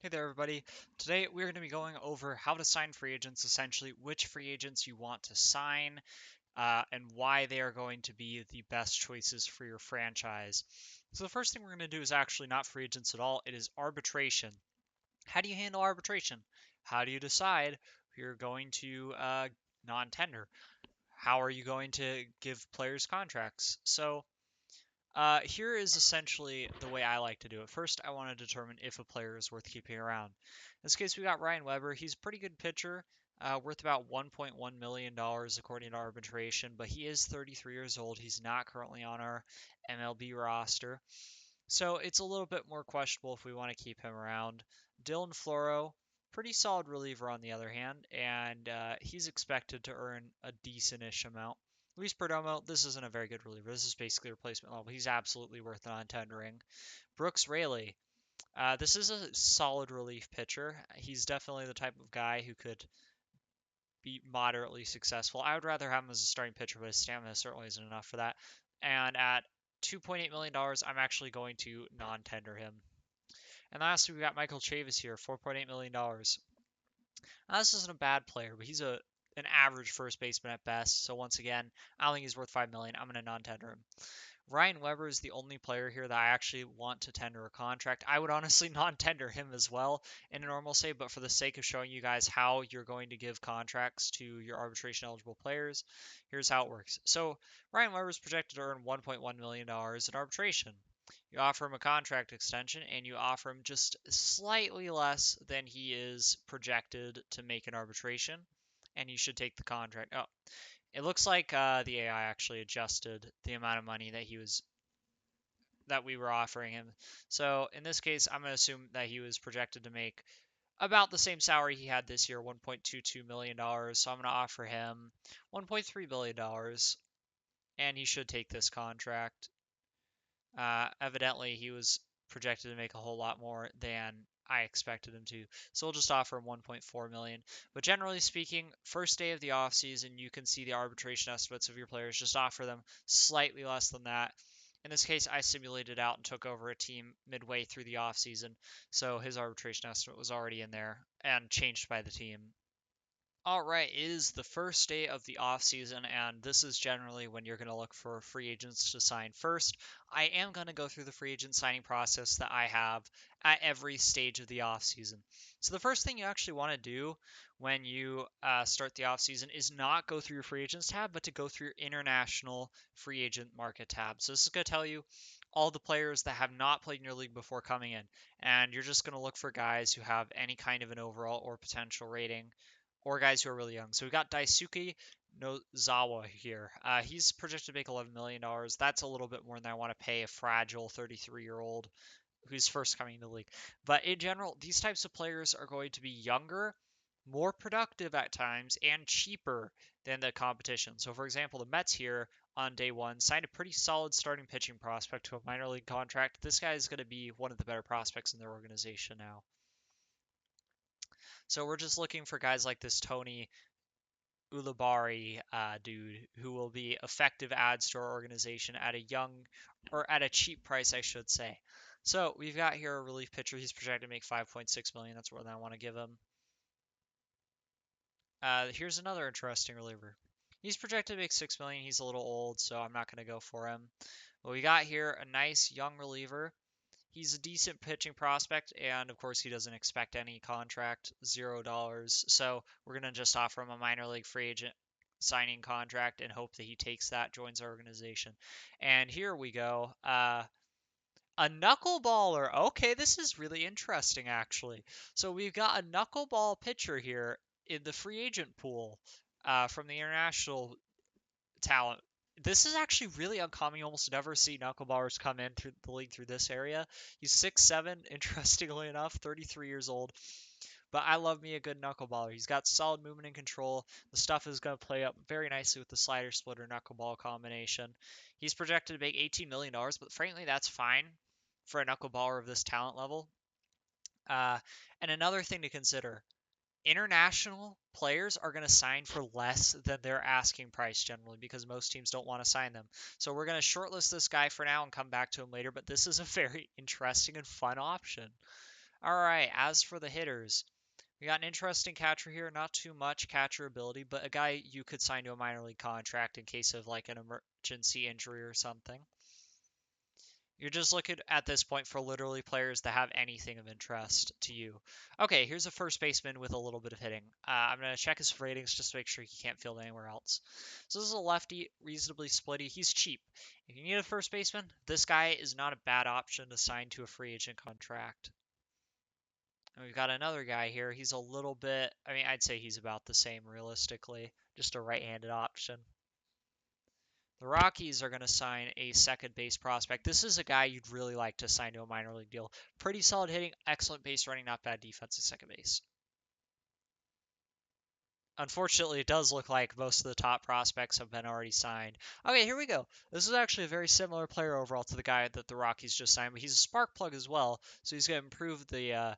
Hey there, everybody. Today we're going to be going over how to sign free agents, essentially which free agents you want to sign, and why they are going to be the best choices for your franchise. So the first thing we're going to do is actually not free agents at all. It is arbitration. How do you handle arbitration? How do you decide who you're going to non-tender? How are you going to give players contracts? Here is essentially the way I like to do it. First, I want to determine if a player is worth keeping around. In this case, we got Ryan Weber. He's a pretty good pitcher, worth about $1.1 million according to arbitration, but he is 33 years old. He's not currently on our MLB roster. So it's a little bit more questionable if we want to keep him around. Dylan Floro, pretty solid reliever on the other hand, and he's expected to earn a decentish amount. Luis Perdomo, this isn't a very good reliever. This is basically replacement level. He's absolutely worth non-tendering. Brooks Raley, this is a solid relief pitcher. He's definitely the type of guy who could be moderately successful. I would rather have him as a starting pitcher, but his stamina certainly isn't enough for that. And at $2.8 million, I'm actually going to non-tender him. And lastly, we got Michael Chavis here, $4.8 million. Now, this isn't a bad player, but he's an average first baseman at best. So once again, I don't think he's worth 5 million. I'm going to non-tender him. Ryan Weber is the only player here that I actually want to tender a contract. I would honestly non-tender him as well in a normal save, but for the sake of showing you guys how you're going to give contracts to your arbitration eligible players, here's how it works. So Ryan Weber is projected to earn $1.1 million in arbitration. You offer him a contract extension and you offer him just slightly less than he is projected to make in arbitration, and you should take the contract. Oh, it looks like the AI actually adjusted the amount of money that we were offering him. So in this case, I'm going to assume that he was projected to make about the same salary he had this year, $1.22 million. So I'm going to offer him $1.3 billion, and he should take this contract. Evidently, he was projected to make a whole lot more than I expected him to. So we'll just offer him 1.4 million. But generally speaking, first day of the offseason, you can see the arbitration estimates of your players. Just offer them slightly less than that. In this case, I simulated out and took over a team midway through the offseason, so his arbitration estimate was already in there and changed by the team. All right, it is the first day of the off season, and this is generally when you're going to look for free agents to sign first. I am going to go through the free agent signing process that I have at every stage of the off season. So the first thing you actually want to do when you start the off season is not go through your free agents tab, but to go through your international free agent market tab. So this is going to tell you all the players that have not played in your league before coming in, and you're just going to look for guys who have any kind of an overall or potential rating or guys who are really young. So we've got Daisuke Nozawa here. He's projected to make $11 million. That's a little bit more than I want to pay a fragile 33-year-old who's first coming to the league. But in general, these types of players are going to be younger, more productive at times, and cheaper than the competition. So, for example, the Mets here on day one signed a pretty solid starting pitching prospect to a minor league contract. This guy is going to be one of the better prospects in their organization now. So we're just looking for guys like this Tony Ulibarri dude who will be effective ads to our organization at a young or at a cheap price, I should say. So we've got here a relief pitcher. He's projected to make 5.6 million. That's what I want to give him. Here's another interesting reliever. He's projected to make 6 million. He's a little old, so I'm not going to go for him. But we got here a nice young reliever. He's a decent pitching prospect, and of course, he doesn't expect any contract, $0. So we're going to just offer him a minor league free agent signing contract and hope that he takes that, joins our organization. And here we go. A knuckleballer. Okay, this is really interesting, actually. So we've got a knuckleball pitcher here in the free agent pool from the international talent. This is actually really uncommon. You almost never see knuckleballers come in through the league through this area. He's 6'7", interestingly enough, 33 years old. But I love me a good knuckleballer. He's got solid movement and control. The stuff is going to play up very nicely with the slider splitter knuckleball combination. He's projected to make $18 million, but frankly, that's fine for a knuckleballer of this talent level. And another thing to consider, international players are going to sign for less than their asking price generally because most teams don't want to sign them. So we're going to shortlist this guy for now and come back to him later, but this is a very interesting and fun option. All right, as for the hitters, we got an interesting catcher here. Not too much catcher ability, but a guy you could sign to a minor league contract in case of like an emergency injury or something. You're just looking at this point for literally players that have anything of interest to you. Okay, here's a first baseman with a little bit of hitting. I'm going to check his ratings just to make sure he can't field anywhere else. So this is a lefty, reasonably splitty. He's cheap. If you need a first baseman, this guy is not a bad option to sign to a free agent contract. And we've got another guy here. He's a little bit, I mean, I'd say he's about the same realistically. Just a right-handed option. The Rockies are going to sign a second base prospect. This is a guy you'd really like to sign to a minor league deal. Pretty solid hitting, excellent base running, not bad defense at second base. Unfortunately, it does look like most of the top prospects have been already signed. Okay, here we go. This is actually a very similar player overall to the guy that the Rockies just signed, but he's a spark plug as well, so he's going to improve the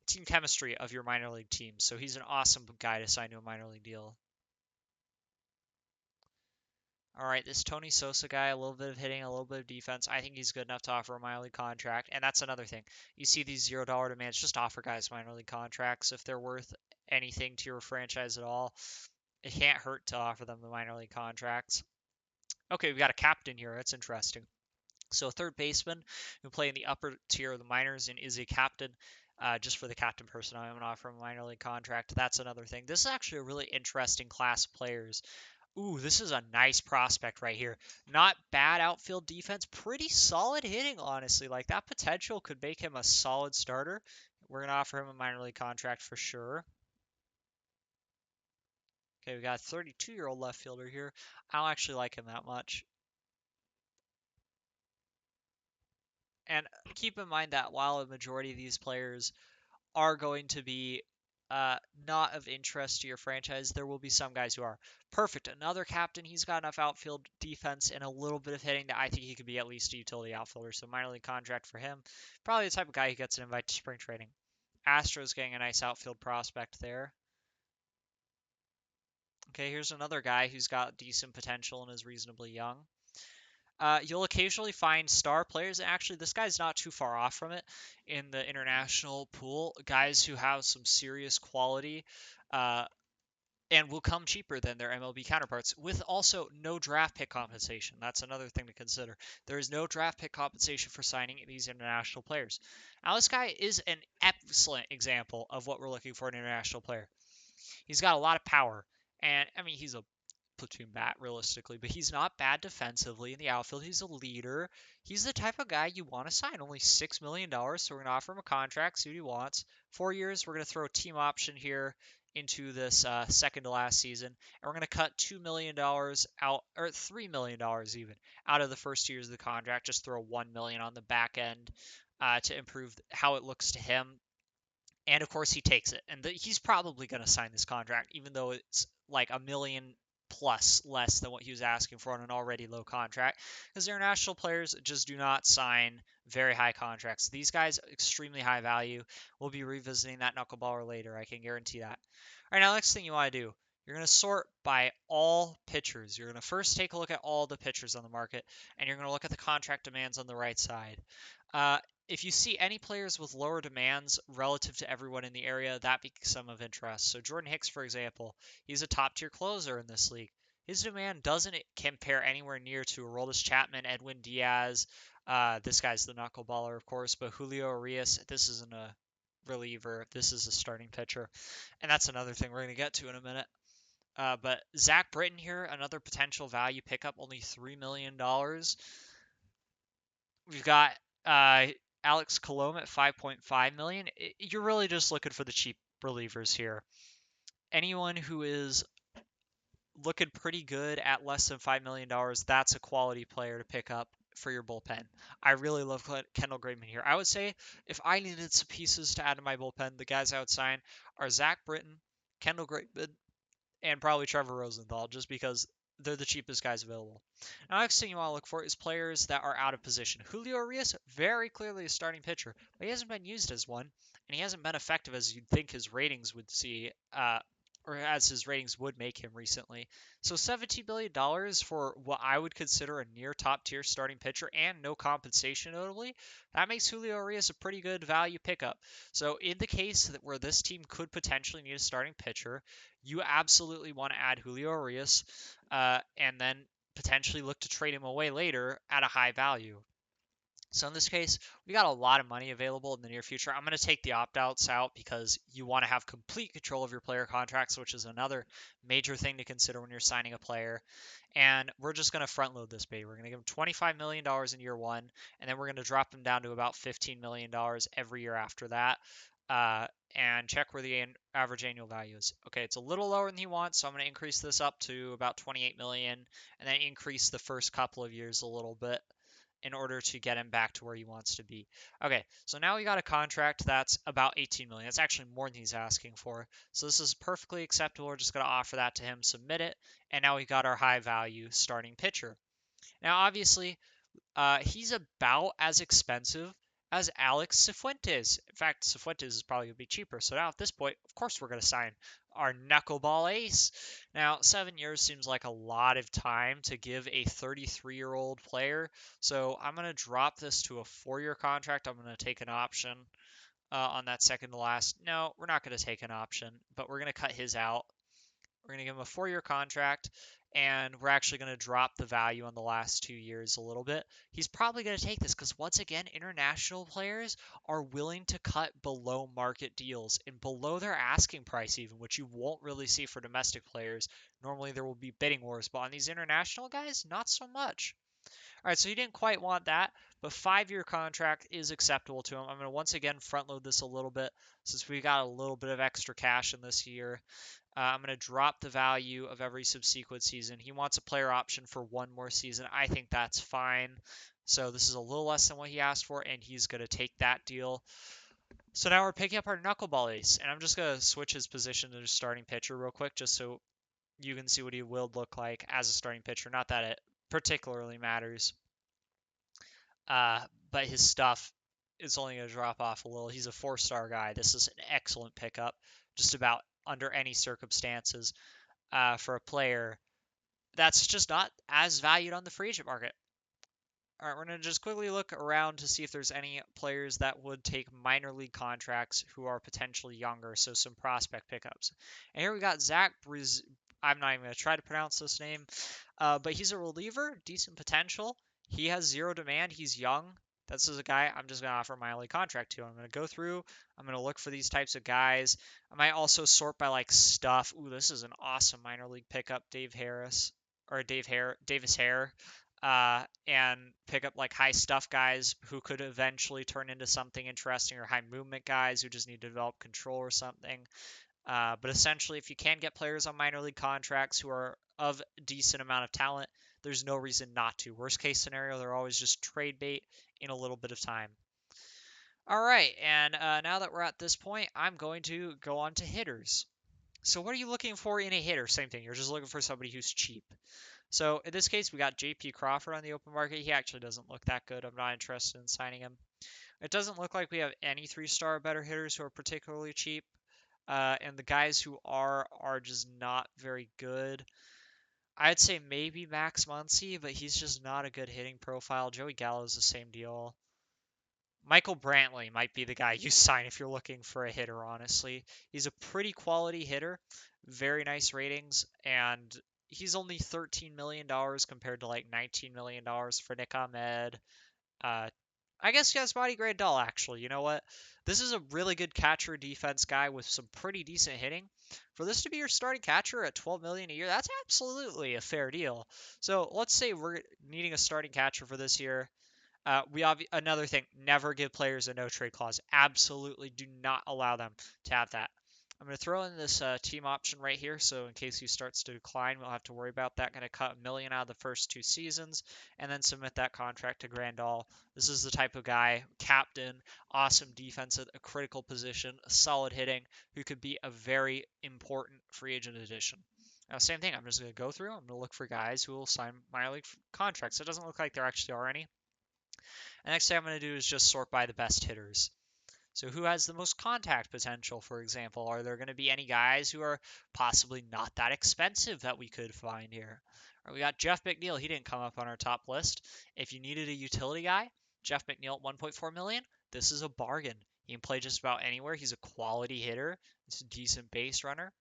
team chemistry of your minor league team. So he's an awesome guy to sign to a minor league deal. All right, this Tony Sosa guy, a little bit of hitting, a little bit of defense. I think he's good enough to offer a minor league contract. And that's another thing. You see these $0 demands, just offer guys minor league contracts if they're worth anything to your franchise at all. It can't hurt to offer them the minor league contracts. Okay, we got a captain here. That's interesting. So a third baseman who play in the upper tier of the minors and is a captain. Just for the captain person, I'm going to offer him a minor league contract. That's another thing. This is actually a really interesting class of players. Ooh, this is a nice prospect right here. Not bad outfield defense, pretty solid hitting, honestly. Like that potential could make him a solid starter. We're going to offer him a minor league contract for sure. Okay, we got a 32-year-old left fielder here. I don't actually like him that much. And keep in mind that while a majority of these players are going to be not of interest to your franchise, there will be some guys who are. Perfect. Another captain. He's got enough outfield defense and a little bit of hitting that I think he could be at least a utility outfielder. So minor league contract for him. Probably the type of guy who gets an invite to spring training. Astros getting a nice outfield prospect there. Okay, here's another guy who's got decent potential and is reasonably young. You'll occasionally find star players, and actually this guy's not too far off from it in the international pool. Guys who have some serious quality uh, and will come cheaper than their MLB counterparts, with also no draft pick compensation. That's another thing to consider. There is no draft pick compensation for signing these international players. Now this guy is an excellent example of what we're looking for in an international player. He's got a lot of power, and I mean he's a platoon bat realistically, but he's not bad defensively in the outfield. He's a leader. He's the type of guy you want to sign. Only $6 million, so we're going to offer him a contract, see what he wants. 4 years, we're going to throw a team option here into this second to last season, and we're going to cut $2 million out, or $3 million even, out of the first 2 years of the contract. Just throw $1 million on the back end to improve how it looks to him. And of course, he takes it. And he's probably going to sign this contract, even though it's like $1 million plus less than what he was asking for on an already low contract. Because international players just do not sign very high contracts. These guys, extremely high value. We'll be revisiting that knuckleballer later. I can guarantee that. All right, now, next thing you want to do. You're going to sort by all pitchers. You're going to first take a look at all the pitchers on the market, and you're going to look at the contract demands on the right side. Uh, if you see any players with lower demands relative to everyone in the area, that be some of interest. So Jordan Hicks, for example, he's a top tier closer in this league. His demand doesn't compare anywhere near to Aroldis Chapman, Edwin Diaz. This guy's the knuckleballer, of course, but Julio Urias, this isn't a reliever. This is a starting pitcher. And that's another thing we're going to get to in a minute. But Zach Britton here, another potential value pickup, only $3 million. We've got Alex Colome at 5.5 million. You're really just looking for the cheap relievers here. Anyone who is looking pretty good at less than $5 million, that's a quality player to pick up for your bullpen. I really love Kendall Graveman here. I would say if I needed some pieces to add to my bullpen, the guys I would sign are Zach Britton, Kendall Graveman, and probably Trevor Rosenthal, just because they're the cheapest guys available. Now, next thing you want to look for is players that are out of position. Julio Urias, very clearly a starting pitcher, but he hasn't been used as one, and he hasn't been effective as you'd think his ratings would see or as his ratings would make him recently. So $17 million for what I would consider a near top tier starting pitcher and no compensation, notably, that makes Julio Urias a pretty good value pickup. So in the case that where this team could potentially need a starting pitcher, you absolutely want to add Julio Urias, and then potentially look to trade him away later at a high value. So in this case, we got a lot of money available in the near future. I'm going to take the opt-outs out because you want to have complete control of your player contracts, which is another major thing to consider when you're signing a player. And we're just going to front load this baby. We're going to give him $25 million in year one, and then we're going to drop him down to about $15 million every year after that. Uh, and check where the average annual value is. Okay, it's a little lower than he wants, so I'm going to increase this up to about 28 million, and then increase the first couple of years a little bit in order to get him back to where he wants to be. Okay, so now we got a contract that's about 18 million. That's actually more than he's asking for. So this is perfectly acceptable. We're just going to offer that to him, submit it, and now we got our high value starting pitcher. Now, obviously, he's about as expensive as Alex Cifuentes. In fact, Cifuentes is probably going to be cheaper. So now at this point, of course, we're going to sign our knuckleball ace. Now, 7 years seems like a lot of time to give a 33-year-old player. So I'm going to drop this to a 4-year contract. I'm going to take an option on that second to last. No, we're not going to take an option, but we're going to cut his out. We're going to give him a 4-year contract, and we're actually going to drop the value on the last 2 years a little bit. He's probably going to take this because, once again, international players are willing to cut below market deals and below their asking price, even, which you won't really see for domestic players. Normally, there will be bidding wars, but on these international guys, not so much. All right, so he didn't quite want that, but 5-year contract is acceptable to him. I'm going to once again front load this a little bit since we got a little bit of extra cash in this year. I'm going to drop the value of every subsequent season. He wants a player option for one more season. I think that's fine. So this is a little less than what he asked for, and he's going to take that deal. So now we're picking up our knuckleball ace, and I'm just going to switch his position to starting pitcher real quick, just so you can see what he will look like as a starting pitcher. Not that it particularly matters, uh, but his stuff is only going to drop off a little. He's a 4-star guy. This is an excellent pickup, just about under any circumstances for a player that's just not as valued on the free agent market. All right, we're going to just quickly look around to see if there's any players that would take minor league contracts who are potentially younger, so some prospect pickups. And here we got Zach I'm not even going to try to pronounce this name, but he's a reliever, decent potential. He has zero demand. He's young. This is a guy I'm just going to offer a minor league contract to. I'm going to go through. I'm going to look for these types of guys. I might also sort by like stuff. Ooh, this is an awesome minor league pickup, Davis Hare, and pick up like high stuff guys who could eventually turn into something interesting, or high movement guys who just need to develop control or something. But essentially, if you can get players on minor league contracts who are of a decent amount of talent, there's no reason not to. Worst case scenario, they're always just trade bait in a little bit of time. All right, and now that we're at this point, I'm going to go on to hitters. So what are you looking for in a hitter? Same thing. You're just looking for somebody who's cheap. So in this case, we got J.P. Crawford on the open market. He actually doesn't look that good. I'm not interested in signing him. It doesn't look like we have any 3-star better hitters who are particularly cheap. And the guys who are just not very good. I'd say maybe Max Muncy, but he's just not a good hitting profile. Joey Gallo's the same deal. Michael Brantley might be the guy you sign if you're looking for a hitter, honestly. He's a pretty quality hitter, very nice ratings, and he's only $13 million compared to like $19 million for Nick Ahmed. I guess he has body grade dull, actually. You know what? This is a really good catcher defense guy with some pretty decent hitting. For this to be your starting catcher at $12 million a year, that's absolutely a fair deal. So let's say we're needing a starting catcher for this year. Another thing, never give players a no trade clause. Absolutely do not allow them to have that. I'm going to throw in this team option right here, so in case he starts to decline, we'll have to worry about that. Going to cut $1 million out of the first 2 seasons, and then submit that contract to Grandal. This is the type of guy, captain, awesome defense at a critical position, solid hitting, who could be a very important free agent addition. Now, same thing. I'm just going to go through. I'm going to look for guys who will sign minor league contracts. It doesn't look like there actually are any. The next thing I'm going to do is just sort by the best hitters. So who has the most contact potential, for example? Are there going to be any guys who are possibly not that expensive that we could find here? Or we got Jeff McNeil. He didn't come up on our top list. If you needed a utility guy, Jeff McNeil at 1.4 million, this is a bargain. He can play just about anywhere. He's a quality hitter. He's a decent base runner.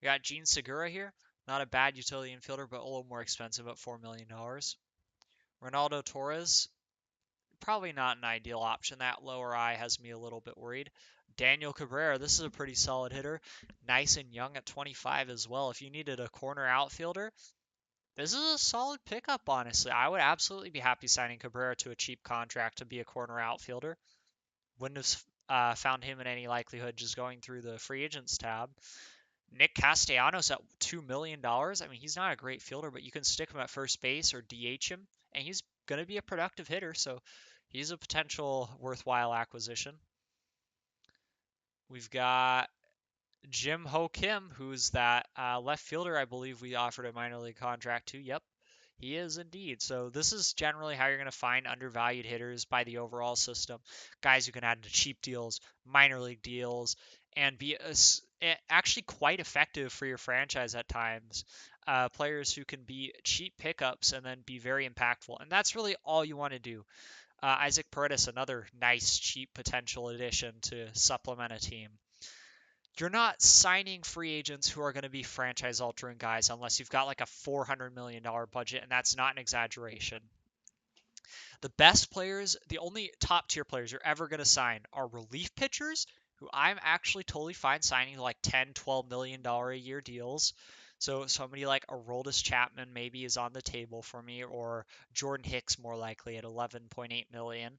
We got Gene Segura here. Not a bad utility infielder, but a little more expensive at $4 million. Ronaldo Torres, probably not an ideal option. That lower eye has me a little bit worried. Daniel Cabrera, this is a pretty solid hitter. Nice and young at 25 as well. If you needed a corner outfielder, this is a solid pickup, honestly. I would absolutely be happy signing Cabrera to a cheap contract to be a corner outfielder. Wouldn't have found him in any likelihood just going through the free agents tab. Nick Castellanos at $2 million. I mean, he's not a great fielder, but you can stick him at first base or DH him, and he's going to be a productive hitter, so he's a potential worthwhile acquisition. We've got Jim Ho Kim, who's that left fielder I believe we offered a minor league contract to. Yep, he is indeed. So this is generally how you're going to find undervalued hitters by the overall system. Guys who can add to cheap deals, minor league deals, and be actually quite effective for your franchise at times. Players who can be cheap pickups and then be very impactful. And that's really all you want to do. Isaac Paredes, another nice, cheap potential addition to supplement a team. You're not signing free agents who are going to be franchise altering guys unless you've got like a $400 million budget, and that's not an exaggeration. The best players, the only top tier players you're ever going to sign are relief pitchers, who I'm actually totally fine signing like $10, $12 million a year deals. So somebody like Aroldis Chapman maybe is on the table for me, or Jordan Hicks more likely at 11.8 million.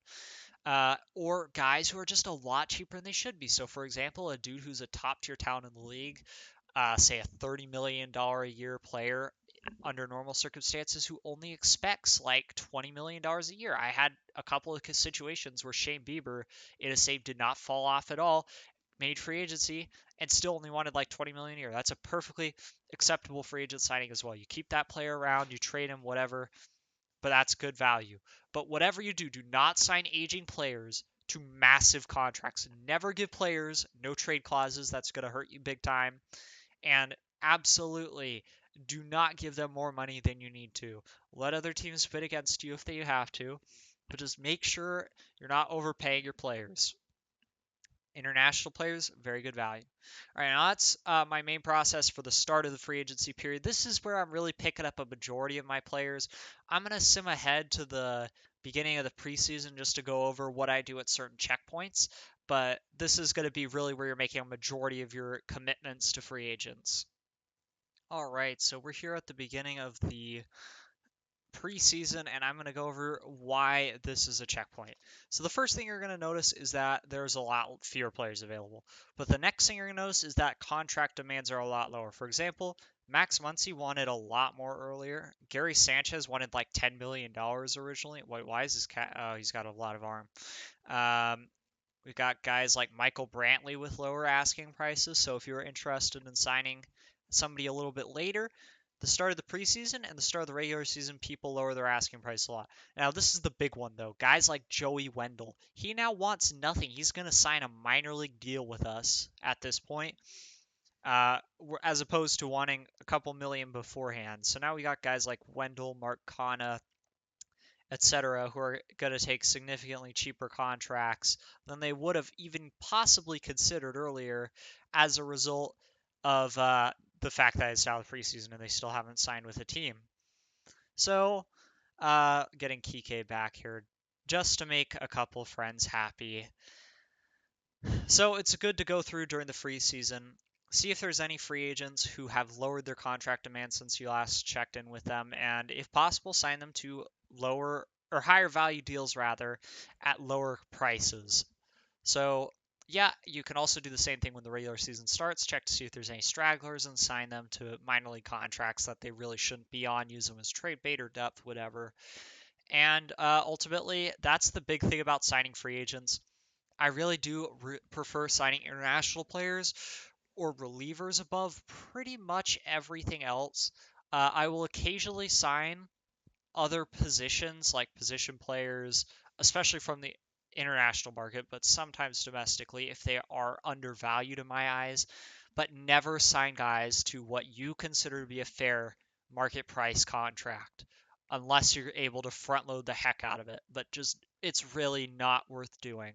Or guys who are just a lot cheaper than they should be. So, for example, a dude who's a top tier talent in the league, say a $30 million a year player under normal circumstances who only expects like $20 million a year. I had a couple of situations where Shane Bieber in a save did not fall off at all, made free agency, and still only wanted like 20 million a year. That's a perfectly acceptable free agent signing as well. You keep that player around, you trade him, whatever, but that's good value. But whatever you do, do not sign aging players to massive contracts. Never give players no trade clauses. That's going to hurt you big time. And absolutely do not give them more money than you need to. Let other teams bid against you if they have to, but just make sure you're not overpaying your players. International players, very good value. All right, now that's my main process for the start of the free agency period. This is where I'm really picking up a majority of my players. I'm going to sim ahead to the beginning of the preseason just to go over what I do at certain checkpoints, but this is going to be really where you're making a majority of your commitments to free agents. All right, so we're here at the beginning of the preseason, and I'm going to go over why this is a checkpoint. So the first thing you're going to notice is that there's a lot fewer players available. But the next thing you're going to notice is that contract demands are a lot lower. For example, Max Muncy wanted a lot more earlier. Gary Sanchez wanted like $10 million originally. Why is his cat? Oh, he's got a lot of arm. We've got guys like Michael Brantley with lower asking prices. So if you're interested in signing somebody a little bit later, the start of the preseason and the start of the regular season, people lower their asking price a lot. Now, this is the big one, though. Guys like Joey Wendell, he now wants nothing. He's going to sign a minor league deal with us at this point, as opposed to wanting a couple million beforehand. So now we got guys like Wendell, Mark Kana, etc., who are going to take significantly cheaper contracts than they would have even possibly considered earlier as a result of the fact that it's now the preseason and they still haven't signed with a team. So, getting Kike back here just to make a couple friends happy. So it's good to go through during the free season, see if there's any free agents who have lowered their contract demands since you last checked in with them, and if possible, sign them to lower or higher value deals rather at lower prices. So yeah, you can also do the same thing when the regular season starts. Check to see if there's any stragglers and sign them to minor league contracts that they really shouldn't be on. Use them as trade bait or depth, whatever. And ultimately, that's the big thing about signing free agents. I really do prefer signing international players or relievers above pretty much everything else. I will occasionally sign other positions like position players, especially from the international market, but sometimes domestically if they are undervalued in my eyes. But never sign guys to what you consider to be a fair market price contract unless you're able to front load the heck out of it. But just, it's really not worth doing.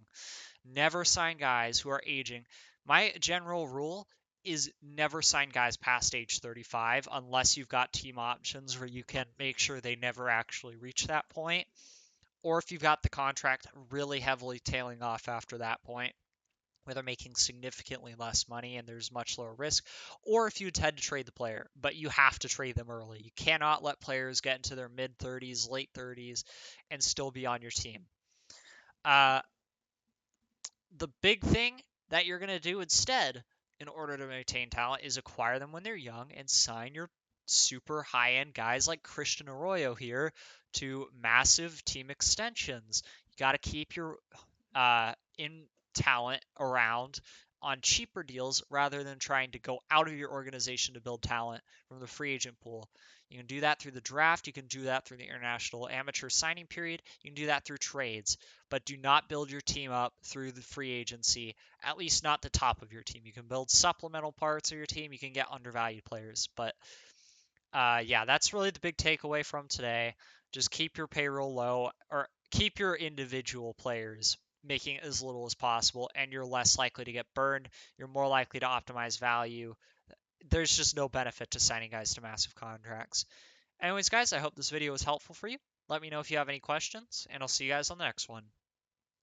Never sign guys who are aging. My general rule is never sign guys past age 35 unless you've got team options where you can make sure they never actually reach that point, or if you've got the contract really heavily tailing off after that point, where they're making significantly less money and there's much lower risk, or if you intend to trade the player, but you have to trade them early. You cannot let players get into their mid 30s, late 30s, and still be on your team. Uh, the big thing that you're going to do instead in order to maintain talent is acquire them when they're young and sign your super high end guys like Christian Arroyo here to massive team extensions. You got to keep your in talent around on cheaper deals rather than trying to go out of your organization to build talent from the free agent pool. You can do that through the draft. You can do that through the international amateur signing period. You can do that through trades, but do not build your team up through the free agency, at least not the top of your team. You can build supplemental parts of your team. You can get undervalued players, but yeah, that's really the big takeaway from today. Just keep your payroll low, or keep your individual players making as little as possible, and you're less likely to get burned. You're more likely to optimize value. There's just no benefit to signing guys to massive contracts. Anyways, guys, I hope this video was helpful for you. Let me know if you have any questions, and I'll see you guys on the next one.